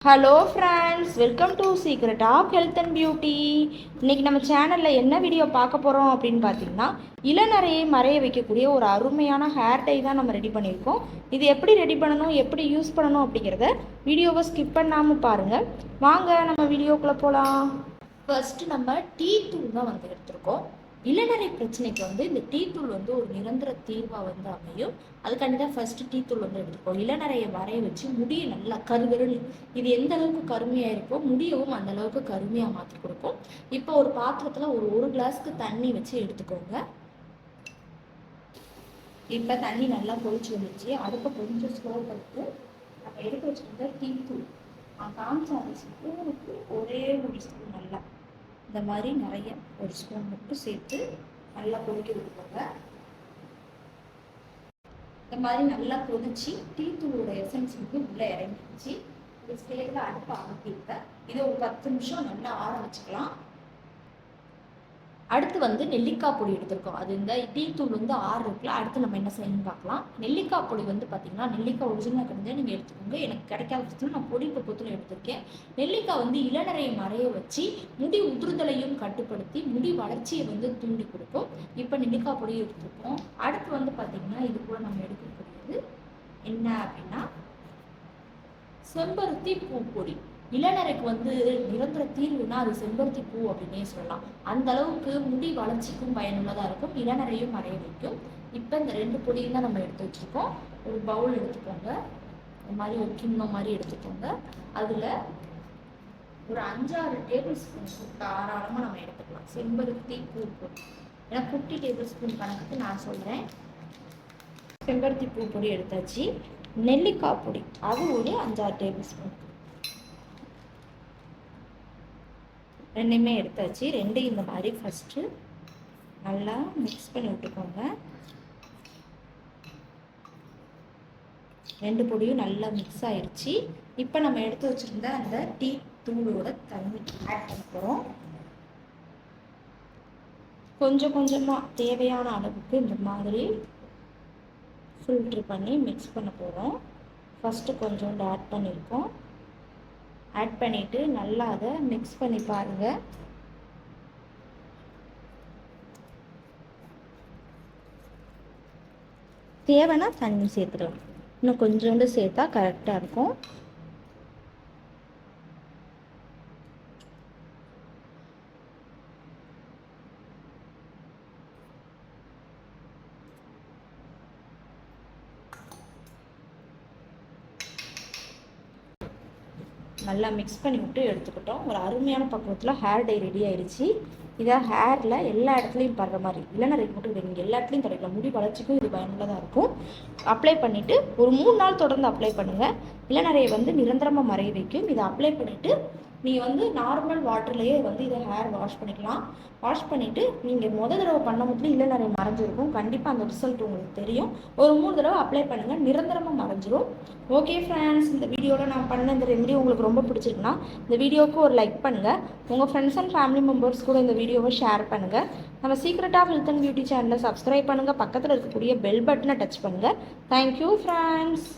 Hello friends, welcome to Secret of Health and Beauty. இன்றைக்கி நம்ம சேனலில் என்ன வீடியோ பார்க்க போகிறோம் அப்படின்னு பார்த்தீங்கன்னா, இளநரையை மறைய வைக்கக்கூடிய ஒரு அருமையான ஹேர் டை தான் நம்ம ரெடி பண்ணியிருக்கோம். இது எப்படி ரெடி பண்ணணும், எப்படி யூஸ் பண்ணணும் அப்படிங்கிறத வீடியோவை ஸ்கிப் பண்ணாமல் பாருங்கள். வாங்க நம்ம வீடியோக்குள்ளே போகலாம். ஃபர்ஸ்ட்டு நம்ம டீ தூள் தான் எடுத்திருக்கோம். இளநரை பிரச்சனைக்கு இந்த டீ தூள் ஒரு நிரந்தர தீர்வாக அமையும். அதுக்காண்டி தான் ஃபர்ஸ்ட் டீ தூள் எடுத்துருக்கோம். இளநரையை வரைய வச்சு முடியை நல்லா கருகருன்னு, இது எந்த அளவுக்கு கருமையாக இருக்கோ முடியவும் அந்த அளவுக்கு கருமையாக மாற்றி கொடுக்கும். இப்போ ஒரு பாத்திரத்தில் ஒரு கிளாஸ்க்கு தண்ணி வச்சு எடுத்துக்கோங்க. இப்போ தண்ணி நல்லா கொதிச்சு வந்துச்சு. அடுப்பை கொஞ்சம் ஸ்லோ பண்ணிட்டு நம்ம எடுத்து வச்சுருந்த டீ தூள் காமிச்ச ஸ்பூனுக்கு ஒரே ஒரு ஸ்பூன் நல்லா இந்த மாதிரி நிறைய ஒரு ஸ்பூன் மட்டும் சேர்த்து நல்லா கொதிக்க விட்டுக்கோங்க. இந்த மாதிரி நல்லா கொதிச்சு டீ தூளோட எசன்ஸ் உள்ளே இறங்கிடுச்சு. இந்த ஸ்டேஜில் அடுப்பை அமர்த்திருக்க இதை ஒரு 10 நிமிஷம் நல்லா ஆற வச்சுக்கலாம். அடுத்து நெல்லிக்காய் பொடி எடுத்திருக்கோம். அது இந்த டீ தூள் ஆறு இருக்குல்ல. அடுத்து நம்ம என்ன செய்யணும்னு பார்க்கலாம். நெல்லிக்காய் பொடி பார்த்தீங்கன்னா, நெல்லிக்காய் ஒரிஜினலாக கிடையாது, நீங்கள் எடுத்துக்கோங்க. எனக்கு கிடைக்காத பட்சத்தில் நான் பொடி பக்கத்தில் எடுத்திருக்கேன். நெல்லிக்காய் இளநரையை மறைய வச்சு முடி உதிர்தலையும் கட்டுப்படுத்தி முடி வளர்ச்சியை தூண்டி கொடுக்கும். இப்போ நெல்லிக்காய் பொடி எடுத்திருக்கோம். அடுத்து பார்த்தீங்கன்னா, இது கூட நம்ம எடுக்கக்கூடியது என்ன அப்படின்னா, செம்பருத்தி பூ பொடி. இளநரைக்கு நிரந்தர தீர்வுனா அது செம்பருத்தி பூ அப்படின்னே சொல்லலாம். அந்த அளவுக்கு முடி வளர்ச்சிக்கும் பயனுள்ளதாக இருக்கும், இளநரையும் மறைய வைக்கும். இப்போ இந்த 2 பொடியும் தான் நம்ம எடுத்து வச்சுருக்கோம். ஒரு பவுல் எடுத்துக்கோங்க. இந்த மாதிரி ஒரு கிண்ணம் மாதிரி எடுத்துக்கோங்க. அதில் ஒரு 5-6 டேபிள் ஸ்பூன் தாராளமாக நம்ம எடுத்துக்கலாம் செம்பருத்தி பூ பொடி. ஏன்னா குட்டி டேபிள் ஸ்பூன் கணக்குக்கு நான் சொல்கிறேன். செம்பருத்தி பூ பொடி எடுத்தாச்சு. நெல்லிக்காய் பொடி அது ஒரு 5-6 டேபிள் ஸ்பூன் ரெண்டுமே எடுத்தாச்சு. ரெண்டையும் இந்த மாதிரி ஃபஸ்ட்டு நல்லா மிக்ஸ் பண்ணி விட்டுக்கோங்க. 2 பொடியும் நல்லா மிக்ஸ் ஆயிடுச்சு. இப்போ நம்ம எடுத்து வச்சுருந்த அந்த டீ தூளோட தண்ணி ஆட் பண்ண போகிறோம். கொஞ்சம் கொஞ்சமாக தேவையான அளவுக்கு இந்த மாதிரி ஃபில்ட்ரு பண்ணி மிக்ஸ் பண்ண போகிறோம். ஃபஸ்ட்டு கொஞ்சோண்டு ஆட் பண்ணியிருக்கோம். ஆட் பண்ணிவிட்டு நல்லா அதை மிக்ஸ் பண்ணி பாருங்கள். தேவைன்னா தண்ணி சேர்த்துக்கலாம். இன்னும் கொஞ்சோண்டு சேர்த்தா கரெக்டாக இருக்கும். நல்லா மிக்ஸ் பண்ணி விட்டு எடுத்துக்கிட்டோம். ஒரு அருமையான பக்குவத்தில் ஹேர் டை ரெடி ஆயிடுச்சு. இதை ஹேரில் எல்லா இடத்துலையும் படுற மாதிரி, இளநரைக்கு மட்டும் நீங்கள் எல்லா இடத்துலையும் தடைக்கலாம். முடி வளர்ச்சிக்கும் இது பயனுள்ளதாக இருக்கும். அப்ளை பண்ணிவிட்டு ஒரு 3 நாள் தொடர்ந்து அப்ளை பண்ணுங்கள். இளநரையை நிரந்தரமாக மறைய வைக்கும். இதை அப்ளை பண்ணிவிட்டு நீங்கள் நார்மல் வாட்டர்லேயே இதை ஹேர் வாஷ் பண்ணிக்கலாம். வாஷ் பண்ணிவிட்டு நீங்கள் தடவை பண்ண மட்டும் இளநரை மறைஞ்சிருக்கும். கண்டிப்பாக அந்த ரிசல்ட் உங்களுக்கு தெரியும். ஒரு 3 தடவை அப்ளை பண்ணுங்கள், நிரந்தரமாக மறைஞ்சிரும். ஓகே ஃப்ரெண்ட்ஸ், இந்த வீடியோவில் நான் பண்ண இந்த ரெமெடி உங்களுக்கு ரொம்ப பிடிச்சிருக்குன்னா இந்த வீடியோவுக்கு ஒரு லைக் பண்ணுங்கள். உங்கள் ஃப்ரெண்ட்ஸ் அண்ட் ஃபேமிலி மெம்பர்ஸ் கூட இந்த வீடியோவை ஷேர் பண்ணுங்கள். நம்ம Secret of Health and Beauty சேனலை சப்ஸ்கிரைப் பண்ணுங்கள். பக்கத்தில் இருக்கக்கூடிய பெல் பட்டனை டச் பண்ணுங்கள். Thank you friends.